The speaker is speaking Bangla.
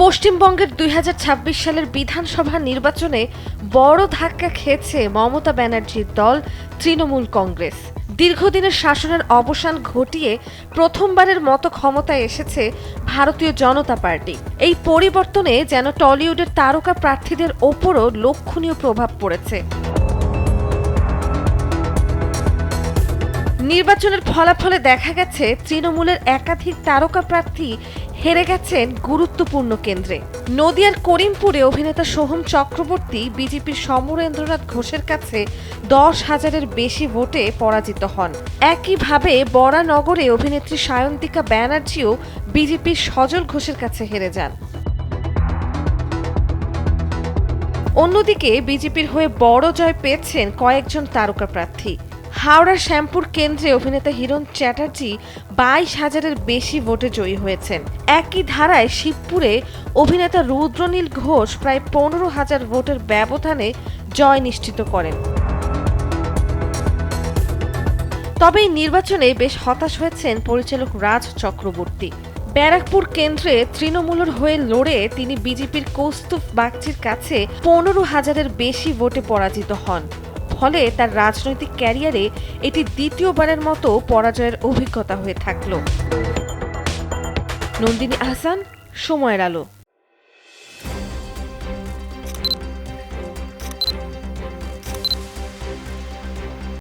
পশ্চিমবঙ্গের 2026 সালের বিধানসভা নির্বাচনে বড় ধাক্কা খেয়েছে মমতা ব্যানার্জির দল তৃণমূল কংগ্রেস। দীর্ঘদিনের শাসনের অবসান ঘটিয়ে প্রথমবারের মতো ক্ষমতায় এসেছে ভারতীয় জনতা পার্টি। এই পরিবর্তনে যেন টলিউডের তারকা প্রার্থীদের ওপরও লক্ষণীয় প্রভাব পড়েছে। নির্বাচনের ফলাফলে দেখা গেছে তৃণমূলের একাধিক তারকা প্রার্থী হেরে গেছেন গুরুত্বপূর্ণ কেন্দ্রে। নদিয়ার করিমপুরে অভিনেতা সোহম চক্রবর্তী বিজেপির সমরেন্দ্রনাথ ঘোষের কাছে 10,000-এর বেশি ভোটে পরাজিত হন। একইভাবে বরানগরে অভিনেত্রী সায়ন্তিকা ব্যানার্জিও বিজেপির সজল ঘোষের কাছে হেরে যান। অন্যদিকে বিজেপির হয়ে বড় জয় পেয়েছেন কয়েকজন তারকা প্রার্থী। হাওড়ার শ্যামপুর কেন্দ্রে অভিনেতা হিরণ চ্যাটার্জি 22,000-এর বেশি ভোটে জয়ী হয়েছেন। একই ধারায় শিবপুরে অভিনেতা রুদ্রনীল ঘোষ প্রায় 15,000 ভোটের ব্যবধানে জয় নিশ্চিত করেন। তবে এই নির্বাচনে বেশ হতাশ হয়েছেন পরিচালক রাজ চক্রবর্তী। ব্যারাকপুর কেন্দ্রে তৃণমূলের হয়ে লড়ে তিনি বিজেপির কৌস্তুভ বাগচির কাছে 15,000-এর বেশি ভোটে পরাজিত হন। ফলে তার রাজনৈতিক ক্যারিয়ারে এটি দ্বিতীয়বারের মতো পরাজয়ের অভিজ্ঞতা হয়ে থাকল। নন্দিনী আহসান, সময়ের আলো।